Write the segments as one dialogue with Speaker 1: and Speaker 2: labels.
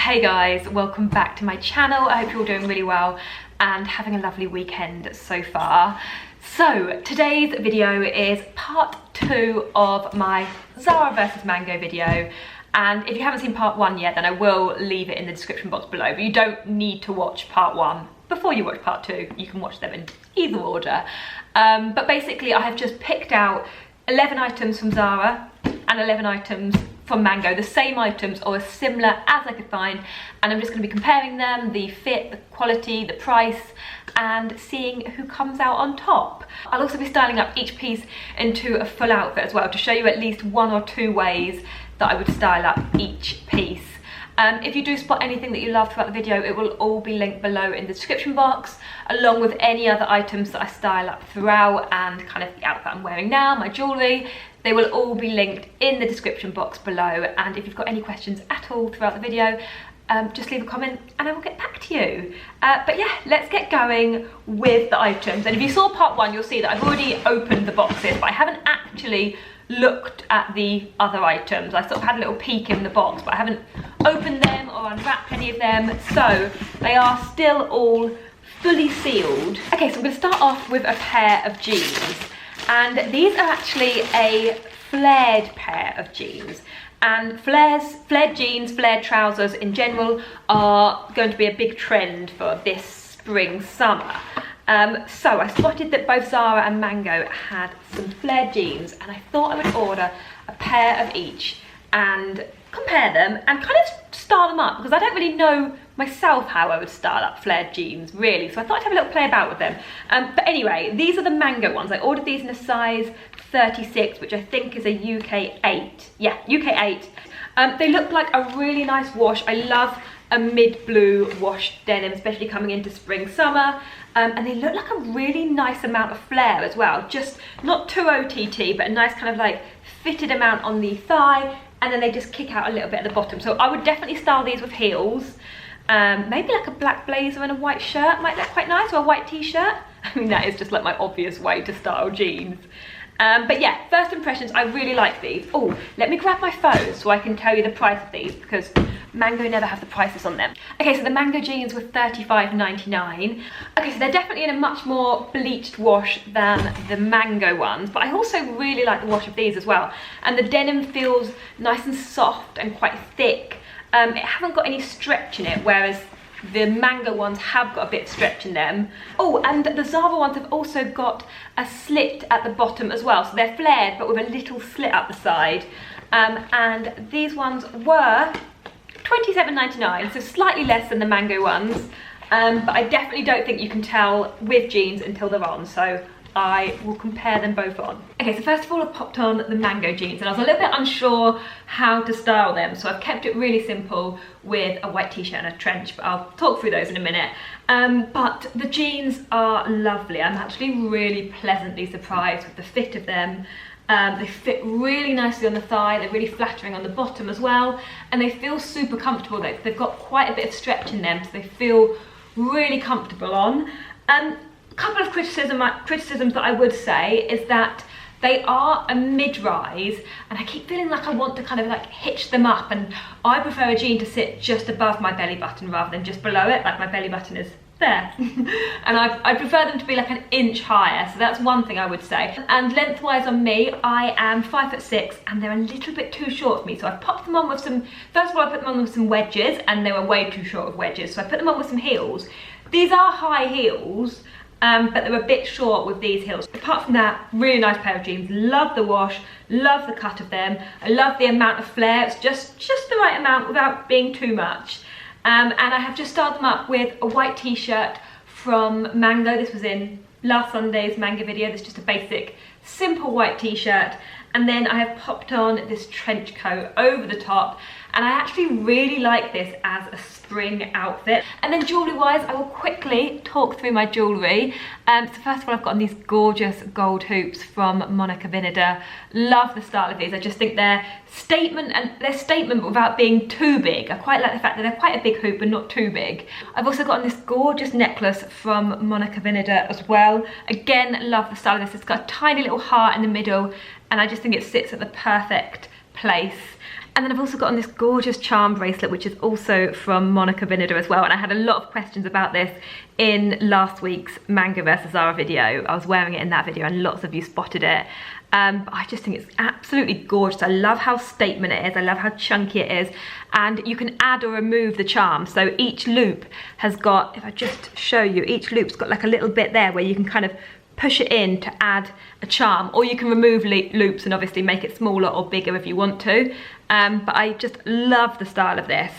Speaker 1: Hey guys, welcome back to my channel. I hope you're all doing really well and having a lovely weekend so far. So today's video is part 2 of my Zara versus Mango video. And if you haven't seen part 1 yet, then I will leave it in the description box below. But you don't need to watch part 1 before you watch part 2. You can watch them in either order. But basically I have just picked out 11 items from Zara and 11 items from Mango, the same items or as similar as I could find, and I'm just going to be comparing them, the fit, the quality, the price, and seeing who comes out on top. I'll also be styling up each piece into a full outfit as well to show you at least 1 or 2 ways that I would style up each piece. If you do spot anything that you love throughout the video, it will all be linked below in the description box, along with any other items that I style up throughout and kind of the outfit I'm wearing now, my jewellery. They will all be linked in the description box below, and if you've got any questions at all throughout the video, just leave a comment and I will get back to you. But yeah, let's get going with the items. And if you saw part 1, you'll see that I've already opened the boxes, but I haven't actually looked at the other items. I sort of had a little peek in the box, but I haven't opened them or unwrapped any of them, so they are still all fully sealed. Okay, so I'm going to start off with a pair of jeans, and these are actually a flared pair of jeans. And flared jeans, flared trousers in general are going to be a big trend for this spring, summer. So I spotted that both Zara and Mango had some flared jeans, and I thought I would order a pair of each and compare them and kind of style them up, because I don't really know myself how I would style up flared jeans really, so I thought I'd have a little play about with them. But anyway, these are the Mango ones. I ordered these in a size 36, which I think is a UK 8. Yeah, UK 8. They look like a really nice wash. I love a mid-blue wash denim, especially coming into spring, summer. And they look like a really nice amount of flare as well. Just not too OTT, but a nice kind of like fitted amount on the thigh, and then they just kick out a little bit at the bottom. So I would definitely style these with heels. Maybe like a black blazer and a white shirt might look quite nice, or a white t-shirt. I mean, that is just like my obvious way to style jeans. But yeah, first impressions, I really like these. Oh, let me grab my phone so I can tell you the price of these, because Mango never have the prices on them. Okay, so the Mango jeans were $35.99. Okay, so they're definitely in a much more bleached wash than the Mango ones, but I also really like the wash of these as well. And the denim feels nice and soft and quite thick. It haven't got any stretch in it, whereas the Mango ones have got a bit of stretch in them. Oh, and the Zara ones have also got a slit at the bottom as well. So they're flared, but with a little slit up the side. And these ones were $27.99, so slightly less than the Mango ones. But I definitely don't think you can tell with jeans until they're on, so I will compare them both on. Okay, so first of all I popped on the Mango jeans, and I was a little bit unsure how to style them, so I've kept it really simple with a white t-shirt and a trench, but I'll talk through those in a minute. But the jeans are lovely. I'm actually really pleasantly surprised with the fit of them. They fit really nicely on the thigh, they're really flattering on the bottom as well, and they feel super comfortable. They've got quite a bit of stretch in them, so they feel really comfortable on. A couple of criticisms that I would say is that they are a mid-rise, and I keep feeling like I want to kind of like hitch them up, and I prefer a jean to sit just above my belly button rather than just below it, like my belly button is there. And I prefer them to be like an inch higher, so that's one thing I would say. And lengthwise on me, I am 5'6", and they're a little bit too short for me, so I've popped them on with some, first of all I put them on with some wedges, and they were way too short of wedges, so I put them on with some heels. These are high heels, but they're a bit short with these heels. Apart from that, really nice pair of jeans. Love the wash, love the cut of them. I love the amount of flare. It's just the right amount without being too much. And I have just styled them up with a white t-shirt from Mango. This was in last Sunday's Mango video. This is just a basic, simple white t-shirt. And then I have popped on this trench coat over the top, and I actually really like this as a spring outfit. And then jewellery wise, I will quickly talk through my jewellery. So first of all, I've got these gorgeous gold hoops from Monica Vinader. Love the style of these. I just think they're statement but without being too big. I quite like the fact that they're quite a big hoop but not too big. I've also got this gorgeous necklace from Monica Vinader as well. Again, love the style of this. It's got a tiny little heart in the middle, and I just think it sits at the perfect place. And then I've also got on this gorgeous charm bracelet, which is also from Monica Vinader as well. And I had a lot of questions about this in last week's Mango vs Zara video. I was wearing it in that video and lots of you spotted it. But I just think it's absolutely gorgeous. I love how statement it is. I love how chunky it is. And you can add or remove the charm. So each loop has got, if I just show you, each loop's got like a little bit there where you can kind of push it in to add a charm, or you can remove loops and obviously make it smaller or bigger if you want to. But I just love the style of this.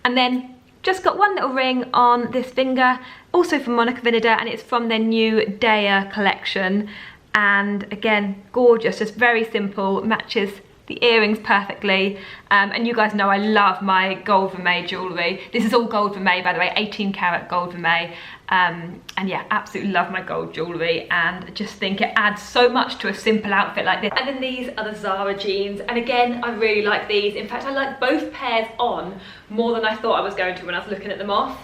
Speaker 1: And then just got one little ring on this finger, also from Monica Vinader, and it's from their new Daya collection. And again, gorgeous, just very simple, matches the earrings perfectly. And you guys know I love my gold vermeil jewellery. This is all gold vermeil, by the way, 18 karat gold vermeil. And yeah, absolutely love my gold jewellery, and just think it adds so much to a simple outfit like this. And then these are the Zara jeans, and again, I really like these. In fact, I like both pairs on more than I thought I was going to when I was looking at them off.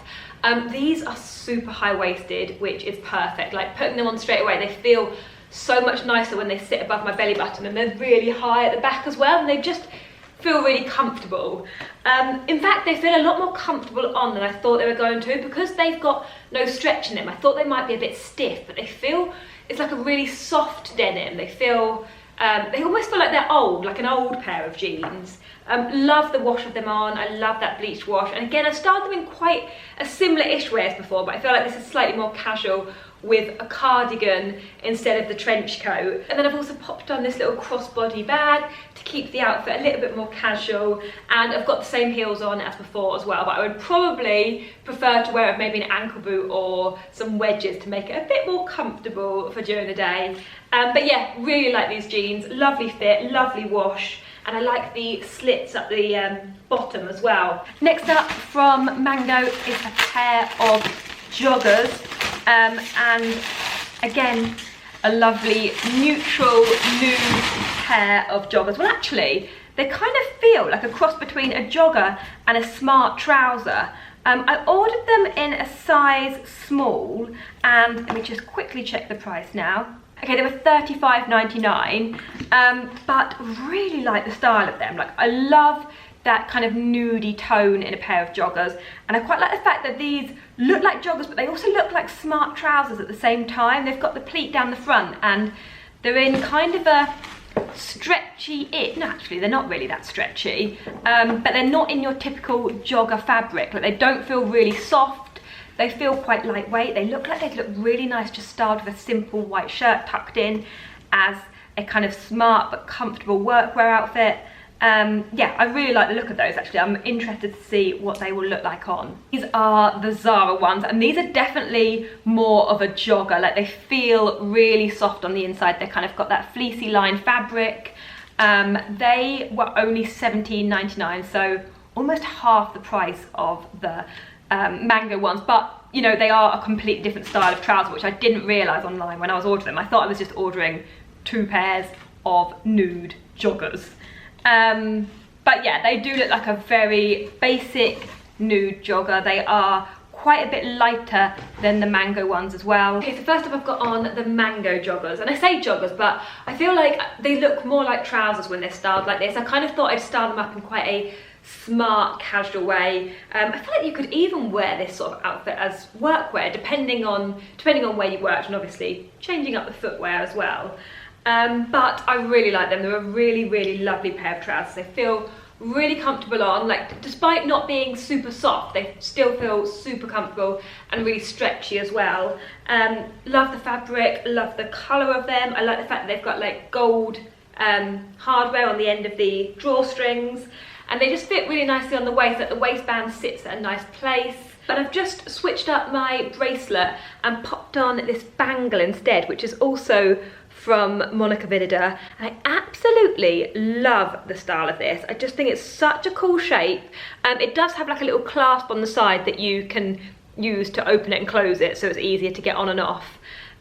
Speaker 1: These are super high-waisted, which is perfect. Like, putting them on straight away, they feel so much nicer when they sit above my belly button, and they're really high at the back as well, and they just feel really comfortable. In fact, they feel a lot more comfortable on than I thought they were going to, because they've got no stretch in them. I thought they might be a bit stiff, but they feel, it's like a really soft denim. They feel, they almost feel like they're old, like an old pair of jeans. Love the wash of them on. I love that bleached wash. And again, I styled them in quite a similar-ish way as before, but I feel like this is slightly more casual with a cardigan instead of the trench coat. And then I've also popped on this little crossbody bag to keep the outfit a little bit more casual. And I've got the same heels on as before as well, but I would probably prefer to wear maybe an ankle boot or some wedges to make it a bit more comfortable for during the day. But yeah, really like these jeans. Lovely fit, lovely wash. And I like the slits up the bottom as well. Next up from Mango is a pair of joggers. And again, a lovely neutral nude pair of joggers. Well, actually, they kind of feel like a cross between a jogger and a smart trouser. I ordered them in a size small, and let me just quickly check the price now. Okay, they were $35.99, but really like the style of them. Like, I love that kind of nudie tone in a pair of joggers, and I quite like the fact that these look like joggers, but they also look like smart trousers at the same time. They've got the pleat down the front, and they're in kind of a stretchy no, actually they're not really that stretchy, but they're not in your typical jogger fabric. Like, they don't feel really soft. They feel quite lightweight. They look like they'd look really nice just styled with a simple white shirt tucked in as a kind of smart but comfortable workwear outfit. Yeah, I really like the look of those actually. I'm interested to see what they will look like on. These are the Zara ones, and these are definitely more of a jogger. Like, they feel really soft on the inside. They kind of got that fleecy line fabric. They were only $17.99, so almost half the price of the Mango ones, but you know, they are a completely different style of trouser, which I didn't realise online when I was ordering them. I thought I was just ordering 2 pairs of nude joggers. But yeah, they do look like a very basic nude jogger. They are quite a bit lighter than the Mango ones as well. Okay, so first up I've got on the Mango joggers, and I say joggers, but I feel like they look more like trousers when they're styled like this. I kind of thought I'd style them up in quite a smart, casual way. I feel like you could even wear this sort of outfit as workwear, depending on where you worked, and obviously changing up the footwear as well. But I really like them. They're a really, really lovely pair of trousers. They feel really comfortable on. Like, despite not being super soft, they still feel super comfortable and really stretchy as well. Love the fabric, love the colour of them. I like the fact that they've got like gold hardware on the end of the drawstrings, and they just fit really nicely on the waist. Like, the waistband sits at a nice place. But I've just switched up my bracelet and popped on this bangle instead, which is also from Monica Vinader, and I absolutely love the style of this. I just think it's such a cool shape. It does have like a little clasp on the side that you can use to open it and close it, so it's easier to get on and off.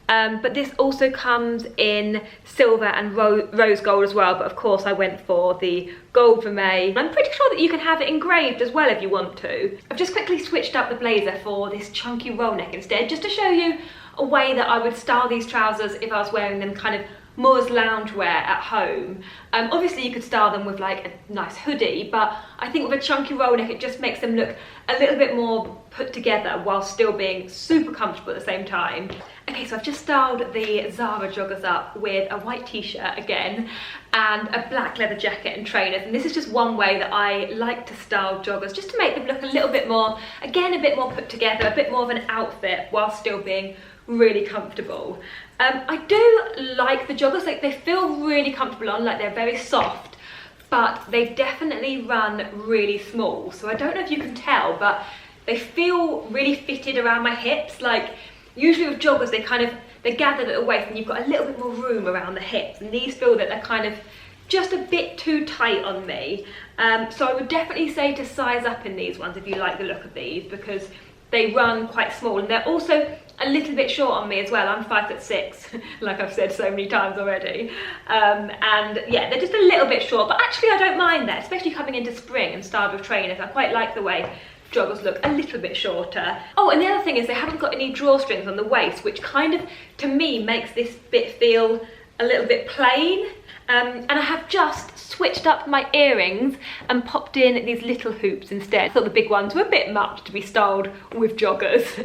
Speaker 1: But this also comes in silver and rose gold as well, but of course I went for the gold vermeil. I'm pretty sure that you can have it engraved as well if you want to. I've just quickly switched up the blazer for this chunky roll neck instead, just to show you a way that I would style these trousers if I was wearing them kind of more as loungewear at home. Obviously you could style them with like a nice hoodie, but I think with a chunky roll neck it just makes them look a little bit more put together while still being super comfortable at the same time. Okay, so I've just styled the Zara joggers up with a white t-shirt again and a black leather jacket and trainers, and this is just one way that I like to style joggers, just to make them look a little bit more, again, a bit more put together, a bit more of an outfit while still being really comfortable. I do like the joggers, like they feel really comfortable on, like they're very soft, but they definitely run really small. So I don't know if you can tell, but they feel really fitted around my hips. Like usually with joggers, they gather at the waist and you've got a little bit more room around the hips, and these feel that they're kind of just a bit too tight on me. So I would definitely say to size up in these ones if you like the look of these, because they run quite small, and they're also a little bit short on me as well. I'm 5'6", like I've said so many times already. And yeah, they're just a little bit short, but actually I don't mind that, especially coming into spring and styled with trainers. I quite like the way joggers look a little bit shorter. Oh, and the other thing is they haven't got any drawstrings on the waist, which kind of, to me, makes this bit feel a little bit plain. And I have just switched up my earrings and popped in these little hoops instead. I thought the big ones were a bit much to be styled with joggers.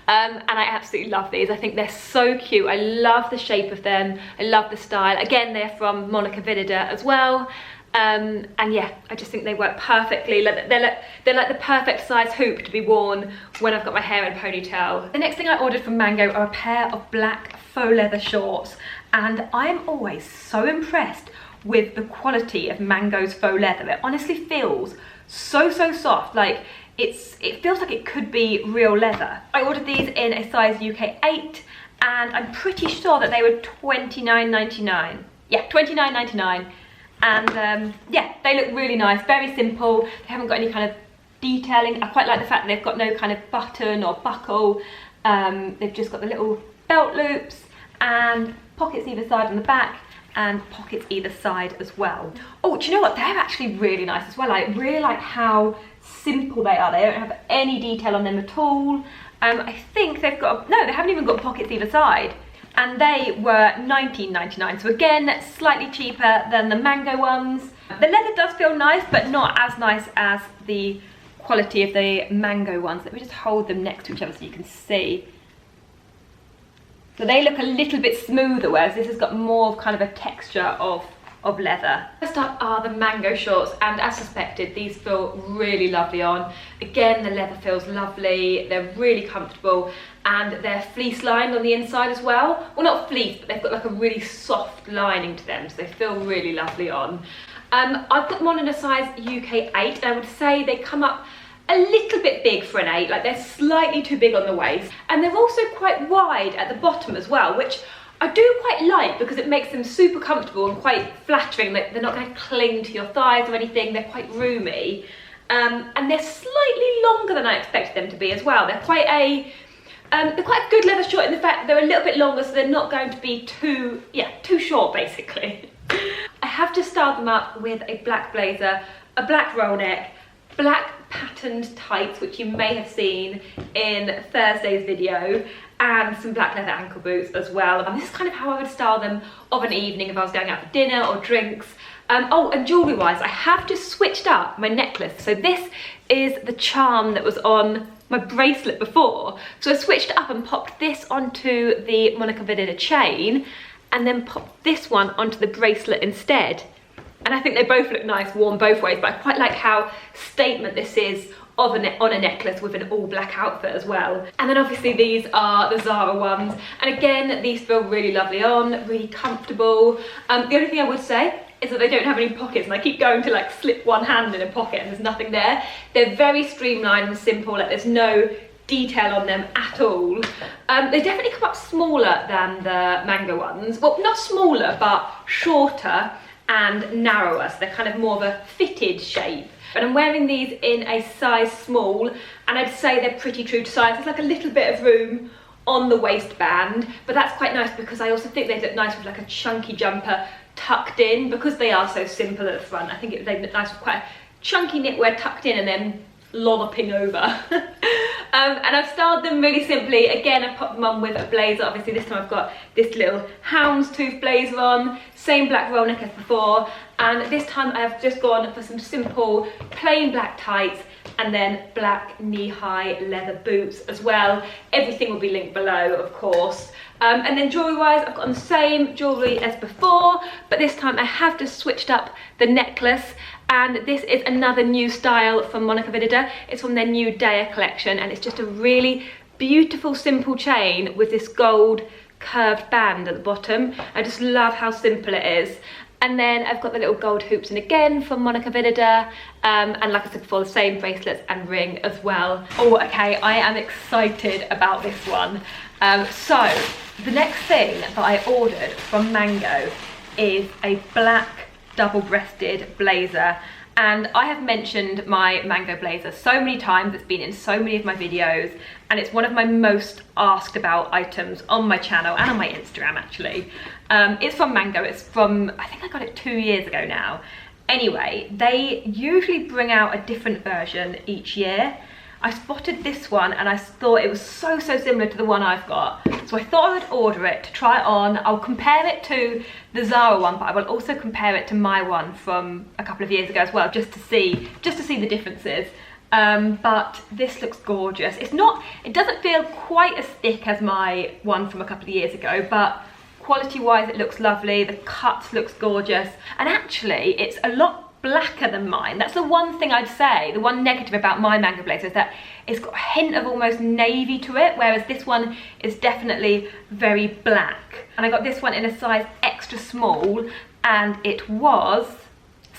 Speaker 1: And I absolutely love these. I think they're so cute. I love the shape of them. I love the style. Again, they're from Monica Vinader as well. And yeah, I just think they work perfectly. They're like the perfect size hoop to be worn when I've got my hair in a ponytail. The next thing I ordered from Mango are a pair of black faux leather shorts, and I'm always so impressed with the quality of Mango's faux leather. It honestly feels so soft, like it feels like it could be real leather. I ordered these in a size UK 8, and I'm pretty sure that they were £29.99. Yeah, £29.99. And yeah, they look really nice, very simple. They haven't got any kind of detailing. I quite like the fact that they've got no kind of button or buckle. They've just got the little belt loops and pockets either side on the back, and pockets either side as well. Oh, do you know what? They're actually really nice as well. I really like how simple they are. They don't have any detail on them at all. I think they've got, no, they haven't even got pockets either side. And they were £19.99, so again, slightly cheaper than the Mango ones. The leather does feel nice, but not as nice as the quality of the Mango ones. Let me just hold them next to each other so you can see. So they look a little bit smoother, whereas this has got more of kind of a texture of leather. First up are the Mango shorts, and as suspected, these feel really lovely on. Again, the leather feels lovely, they're really comfortable, and they're fleece lined on the inside as well. Well, not fleece, but they've got like a really soft lining to them, so they feel really lovely on. I've got them on in a size UK 8, and I would say they come up a little bit big for an 8, like they're slightly too big on the waist, and they're also quite wide at the bottom as well, which I do quite like because it makes them super comfortable and quite flattering. Like they're not going to cling to your thighs or anything. They're quite roomy, and they're slightly longer than I expected them to be as well. They're quite a good leather short in the fact that they're a little bit longer, so they're not going to be too short basically. I have just styled them up with a black blazer, a black roll neck, black patterned tights, which you may have seen in Thursday's video, and some black leather ankle boots as well. And this is kind of how I would style them of an evening if I was going out for dinner or drinks. Oh, and jewellery wise, I have just switched up my necklace. So this is the charm that was on my bracelet before. So I switched it up and popped this onto the Monica Vinader chain, and then popped this one onto the bracelet instead. And I think they both look nice worn both ways, but I quite like how statement this is on a necklace with an all black outfit as well. And then obviously these are the Zara ones, and again, these feel really lovely on, really comfortable. The only thing I would say is that they don't have any pockets, and I keep going to like slip one hand in a pocket and there's nothing there. They're very streamlined and simple, like there's no detail on them at all. They definitely come up smaller than the Mango ones. Well, not smaller, but shorter and narrower, so they're kind of more of a fitted shape. But I'm wearing these in a size small, and I'd say they're pretty true to size. There's like a little bit of room on the waistband, but that's quite nice because I also think they look nice with like a chunky jumper tucked in, because they are so simple at the front. I think they look nice with quite a chunky knitwear tucked in and then lolloping over. And I've styled them really simply. Again, I've popped them on with a blazer. Obviously this time I've got this little houndstooth blazer on, same black roll neck as before, and this time I've just gone for some simple plain black tights and then black knee-high leather boots as well. Everything will be linked below, of course. And then jewellery-wise, I've got on the same jewellery as before, but this time I have just switched up the necklace, and this is another new style from Monica Vinader. It's from their new Daya collection, and it's just a really beautiful, simple chain with this gold curved band at the bottom. I just love how simple it is. And then I've got the little gold hoops in again from Monica Vinader, and like I said before, the same bracelets and ring as well. Oh, okay, I am excited about this one. So the next thing that I ordered from Mango is a black double-breasted blazer. And I have mentioned my Mango blazer so many times, it's been in so many of my videos, and it's one of my most asked about items on my channel and on my Instagram actually. It's from Mango, it's from, I think I got it 2 years ago now. Anyway, they usually bring out a different version each year. I spotted this one and I thought it was so similar to the one I've got. So I thought I would order it to try it on. I'll compare it to the Zara one, but I will also compare it to my one from a couple of years ago as well, just to see the differences. But this looks gorgeous. It doesn't feel quite as thick as my one from a couple of years ago, but quality-wise it looks lovely. The cut looks gorgeous. And actually, it's a lot blacker than mine. That's the one thing I'd say, the one negative about my Mango blazer is that it's got a hint of almost navy to it, whereas this one is definitely very black. And I got this one in a size extra small, and it was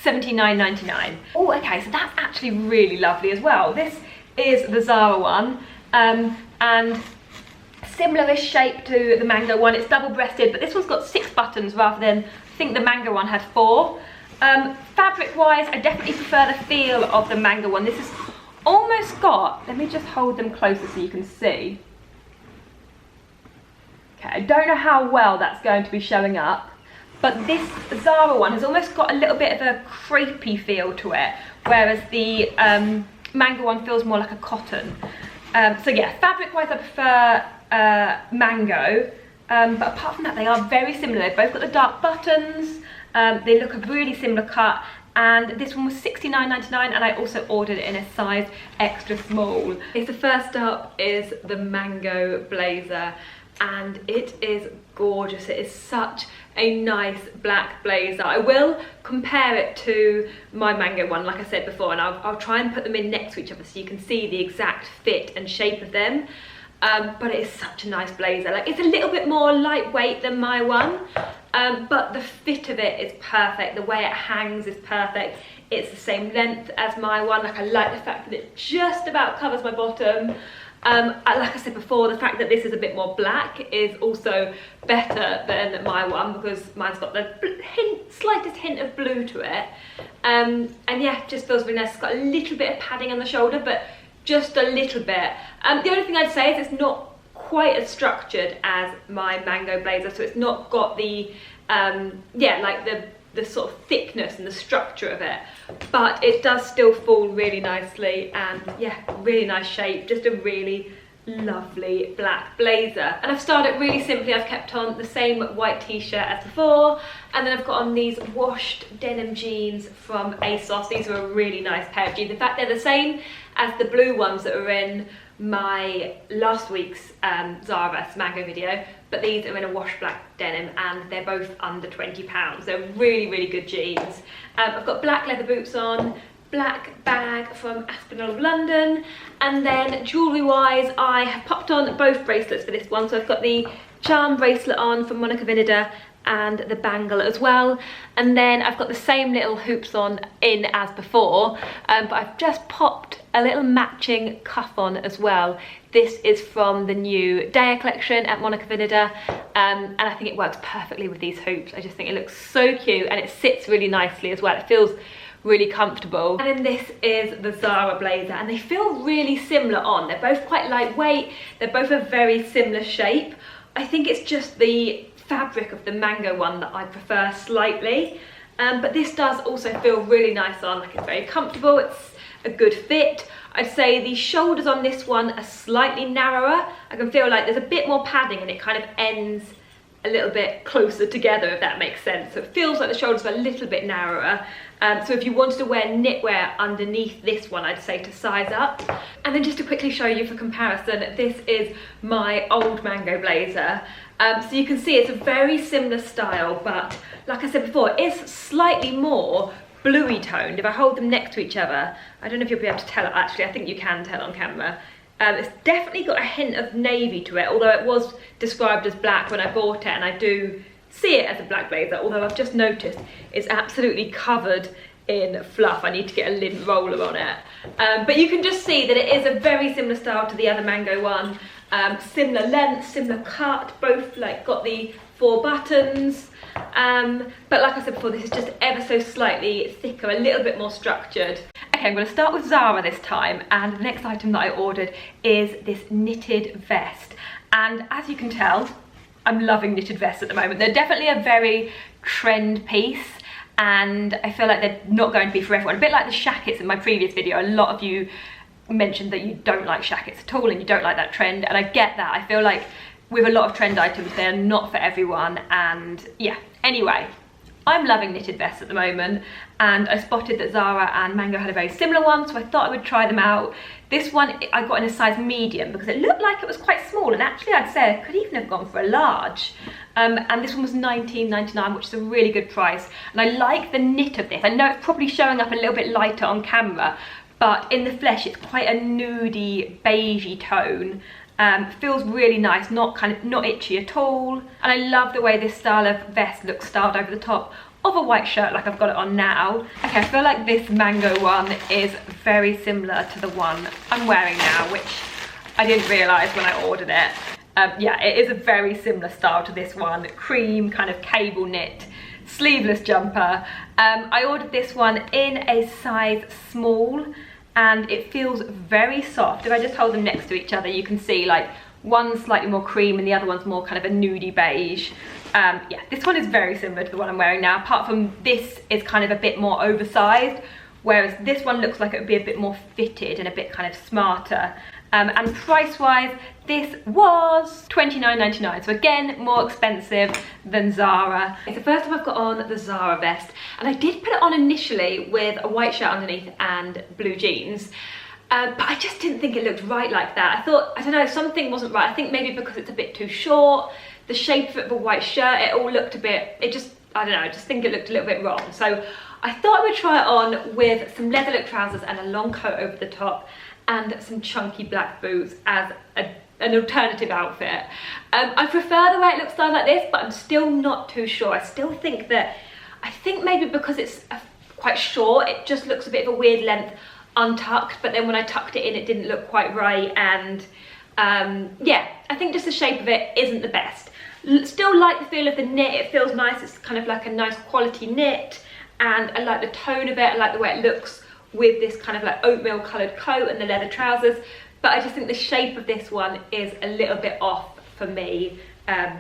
Speaker 1: $79.99. Oh, okay, so that's actually really lovely as well. This is the Zara one, and similar-ish shape to the Mango one. It's double-breasted, but this one's got 6 buttons rather than, I think the Mango one had 4. Fabric-wise, I definitely prefer the feel of the Mango one. This has almost got, let me just hold them closer so you can see. Okay, I don't know how well that's going to be showing up, but this Zara one has almost got a little bit of a crepey feel to it, whereas the Mango one feels more like a cotton. So yeah, fabric-wise I prefer Mango, but apart from that they are very similar. They've both got the dark buttons. They look a really similar cut, and this one was $69.99, and I also ordered it in a size extra small. Okay, so first up is the Mango blazer, and it is gorgeous. It is such a nice black blazer. I will compare it to my Mango one, like I said before, and I'll try and put them in next to each other so you can see the exact fit and shape of them. But it is such a nice blazer. Like, it's a little bit more lightweight than my one, but the fit of it is perfect. The way it hangs is perfect. It's the same length as my one. Like, I like the fact that it just about covers my bottom. Like I said before, the fact that this is a bit more black is also better than my one, because mine's got the slightest hint of blue to it. And yeah, just feels really nice. It's got a little bit of padding on the shoulder, but just a little bit. The only thing I'd say is it's not quite as structured as my Mango blazer, so it's not got the yeah, like the sort of thickness and the structure of it, but it does still fall really nicely, and yeah, really nice shape. Just a really lovely black blazer. And I've styled it really simply. I've kept on the same white t-shirt as before, and then I've got on these washed denim jeans from ASOS. These are a really nice pair of jeans. In fact, they're the same as the blue ones that were in my last week's Zara Mango video, but these are in a wash black denim, and they're both under £20. They're really good jeans. I've got black leather boots on, black bag from Aspinall of London, and then jewellery wise I have popped on both bracelets for this one. So I've got the charm bracelet on from Monica Vinader and the bangle as well, and then I've got the same little hoops on in as before, but I've just popped a little matching cuff on as well. This is from the new Daya collection at Monica Vinader, and I think it works perfectly with these hoops. I just think it looks so cute, and it sits really nicely as well. It feels really comfortable. And then this is the Zara blazer, and they feel really similar on. They're both quite lightweight, they're both a very similar shape. I think it's just the fabric of the Mango one that I prefer slightly, but this does also feel really nice on. Like, it's very comfortable, it's a good fit. I'd say the shoulders on this one are slightly narrower. I can feel like there's a bit more padding and it kind of ends a little bit closer together, if that makes sense. So it feels like the shoulders are a little bit narrower. So if you wanted to wear knitwear underneath this one, I'd say to size up. And then just to quickly show you for comparison, this is my old Mango blazer. So you can see it's a very similar style, but like I said before, it's slightly more bluey toned. If I hold them next to each other, I don't know if you'll be able to tell it. Actually, I think you can tell on camera. It's definitely got a hint of navy to it, although it was described as black when I bought it, and I do see it as a black blazer, although I've just noticed it's absolutely covered in fluff. I need to get a lint roller on it. But you can just see that it is a very similar style to the other Mango one. Similar length, similar cut, both like got the 4 buttons. But like I said before, this is just ever so slightly thicker, a little bit more structured. Okay, I'm going to start with Zara this time, and the next item that I ordered is this knitted vest. And as you can tell, I'm loving knitted vests at the moment. They're definitely a very trend piece, and I feel like they're not going to be for everyone. A bit like the shackets in my previous video. A lot of you mentioned that you don't like shackets at all and you don't like that trend, and I get that. I feel like with a lot of trend items, they're not for everyone, and yeah. Anyway, I'm loving knitted vests at the moment, and I spotted that Zara and Mango had a very similar one, so I thought I would try them out. This one I got in a size medium because it looked like it was quite small, and actually I'd say I could even have gone for a large. And this one was $19.99, which is a really good price, and I like the knit of this. I know it's probably showing up a little bit lighter on camera, but in the flesh it's quite a nudie, beigey tone. Feels really nice, not itchy at all. And I love the way this style of vest looks styled over the top of a white shirt like I've got it on now. Okay, I feel like this Mango one is very similar to the one I'm wearing now, which I didn't realise when I ordered it. Yeah, it is a very similar style to this one. Cream, kind of cable knit, sleeveless jumper. I ordered this one in a size small, and it feels very soft. If I just hold them next to each other, you can see like one's slightly more cream and the other one's more kind of a nudie beige. Yeah, this one is very similar to the one I'm wearing now, apart from this is kind of a bit more oversized, whereas this one looks like it would be a bit more fitted and a bit kind of smarter. And price-wise, this was $29.99, so again, more expensive than Zara. It's the first time I've got on the Zara vest, and I did put it on initially with a white shirt underneath and blue jeans, but I just didn't think it looked right like that. I thought, I don't know, something wasn't right. I think maybe because it's a bit too short, the shape of it of a white shirt, it all looked a bit, I don't know, I just think it looked a little bit wrong. So I thought I would try it on with some leather look trousers and a long coat over the top, and some chunky black boots as an alternative outfit. I prefer the way it looks styled like this, but I'm still not too sure. I still think that, I think maybe because it's quite short, it just looks a bit of a weird length untucked, but then when I tucked it in, it didn't look quite right, and yeah, I think just the shape of it isn't the best. Still like the feel of the knit, it feels nice, it's kind of like a nice quality knit, and I like the tone of it, I like the way it looks with this kind of like oatmeal coloured coat and the leather trousers, but I just think the shape of this one is a little bit off for me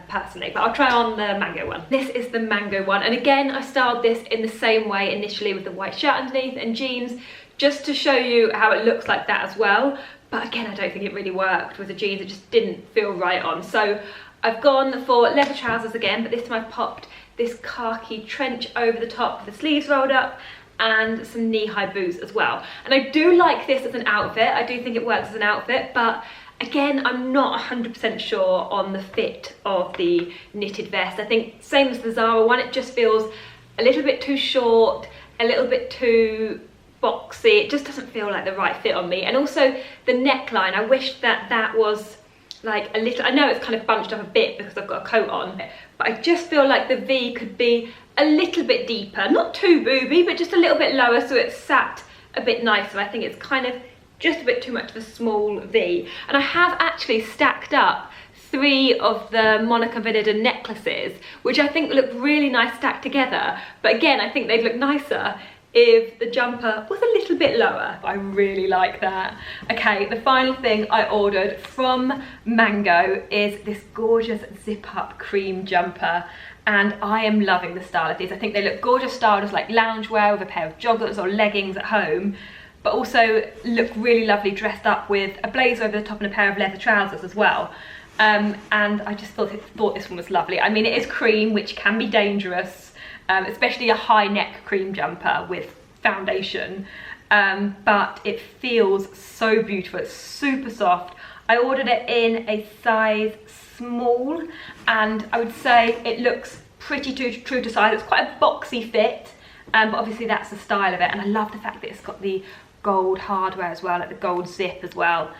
Speaker 1: personally, but I'll try on the Mango one. This is the Mango one, and again I styled this in the same way initially with the white shirt underneath and jeans, just to show you how it looks like that as well, but again I don't think it really worked with the jeans, it just didn't feel right on. So I've gone for leather trousers again, but this time I've popped this khaki trench over the top with the sleeves rolled up, and some knee-high boots as well. And I do like this as an outfit, I do think it works as an outfit, but again, I'm not 100% sure on the fit of the knitted vest. I think same as the Zara one, it just feels a little bit too short, a little bit too boxy, it just doesn't feel like the right fit on me. And also the neckline, I wish that that was like a little, I know it's kind of bunched up a bit because I've got a coat on, but I just feel like the V could be a little bit deeper, not too booby, but just a little bit lower so it's sat a bit nicer. I think it's kind of just a bit too much of a small V. And I have actually stacked up 3 of the Monica Vinader necklaces, which I think look really nice stacked together, but again I think they'd look nicer if the jumper was a little bit lower. I really like that. Okay, the final thing I ordered from Mango is this gorgeous zip-up cream jumper, and I am loving the style of these. I think they look gorgeous styled as like loungewear with a pair of joggers or leggings at home, but also look really lovely dressed up with a blazer over the top and a pair of leather trousers as well. And I just thought this one was lovely. I mean, it is cream, which can be dangerous, especially a high neck cream jumper with foundation, but it feels so beautiful. It's super soft. I ordered it in a size small, and I would say it looks pretty true to size. It's quite a boxy fit, but obviously that's the style of it, and I love the fact that it's got the gold hardware as well, like the gold zip as well.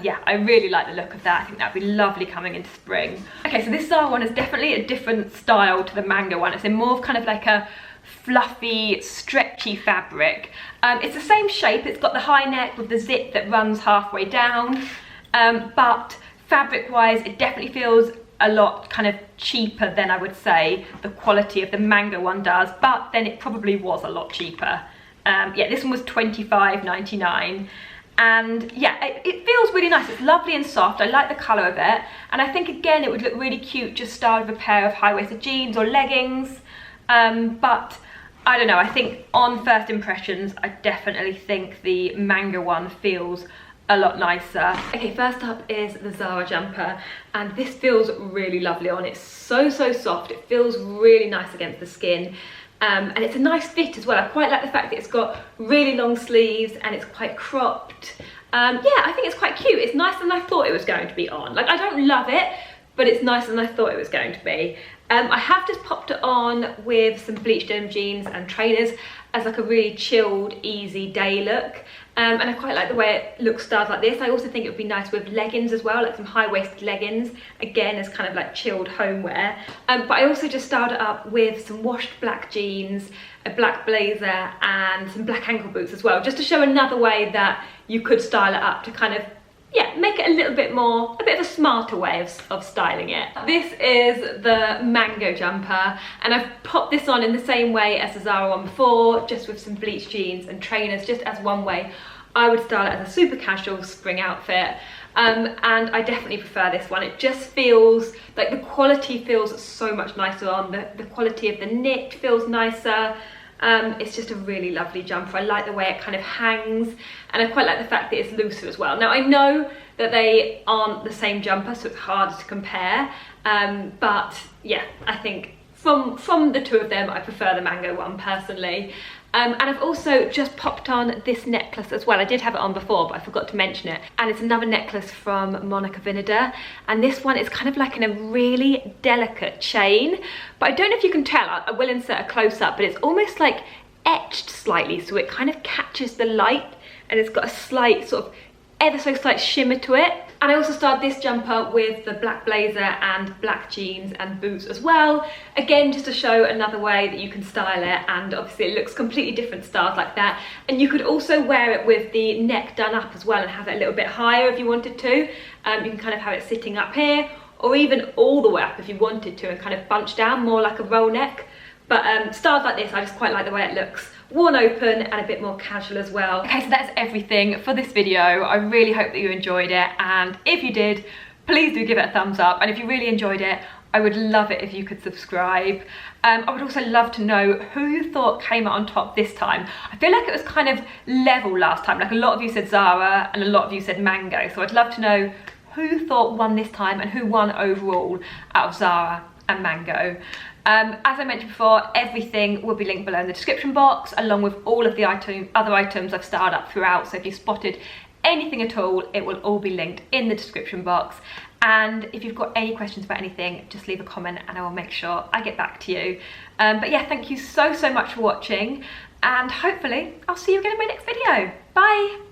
Speaker 1: Yeah, I really like the look of that. I think that'd be lovely coming into spring. Okay, so this Zara one is definitely a different style to the Mango one. It's in more of kind of like a fluffy, stretchy fabric. It's the same shape. It's got the high neck with the zip that runs halfway down, but fabric-wise, it definitely feels a lot kind of cheaper than I would say the quality of the Mango one does, but then it probably was a lot cheaper. Yeah, this one was $25.99. And yeah, it feels really nice. It's lovely and soft. I like the colour of it, and I think again it would look really cute just styled with a pair of high-waisted jeans or leggings. But I don't know, I think on first impressions I definitely think the Mango one feels a lot nicer. Okay, first up is the Zara jumper, and this feels really lovely on. It's so soft. It feels really nice against the skin. And it's a nice fit as well. I quite like the fact that it's got really long sleeves and it's quite cropped. Yeah, I think it's quite cute. It's nicer than I thought it was going to be on. Like, I don't love it, but it's nicer than I thought it was going to be. I have just popped it on with some bleached denim jeans and trainers as like a really chilled, easy day look. And I quite like the way it looks styled like this. I also think it would be nice with leggings as well, like some high-waisted leggings, again as kind of like chilled homeware. But I also just styled it up with some washed black jeans, a black blazer and some black ankle boots as well, just to show another way that you could style it up to kind of, yeah, make it a little bit more, a bit of a smarter way of styling it. This is the Mango jumper, and I've popped this on in the same way as the Zara one before, just with some bleached jeans and trainers, just as one way I would style it as a super casual spring outfit. And I definitely prefer this one. It just feels like the quality feels so much nicer on. The quality of the knit feels nicer. It's just a really lovely jumper. I like the way it kind of hangs, and I quite like the fact that it's looser as well. Now, I know that they aren't the same jumper, so it's hard to compare, but yeah, I think from the two of them, I prefer the Mango one personally. And I've also just popped on this necklace as well. I did have it on before, but I forgot to mention it. And it's another necklace from Monica Vinader. And this one is kind of like in a really delicate chain. But I don't know if you can tell, I will insert a close-up, but it's almost like etched slightly, so it kind of catches the light, and it's got a slight sort of ever so slight shimmer to it. And I also styled this jumper with the black blazer and black jeans and boots as well. Again, just to show another way that you can style it, and obviously it looks completely different styles like that. And you could also wear it with the neck done up as well and have it a little bit higher if you wanted to. You can kind of have it sitting up here, or even all the way up if you wanted to, and kind of bunch down more like a roll neck. But styled like this, I just quite like the way it looks. Worn open and a bit more casual as well. Okay, so that's everything for this video. I really hope that you enjoyed it, and if you did, please do give it a thumbs up, and if you really enjoyed it, I would love it if you could subscribe. I would also love to know who you thought came out on top this time. I feel like it was kind of level last time, like a lot of you said Zara and a lot of you said Mango, so I'd love to know who thought won this time and who won overall out of Zara and Mango. As I mentioned before, everything will be linked below in the description box, along with all of the other items I've styled up throughout. So if you spotted anything at all, it will all be linked in the description box. And if you've got any questions about anything, just leave a comment and I will make sure I get back to you. But yeah, thank you so much for watching, and hopefully I'll see you again in my next video. Bye!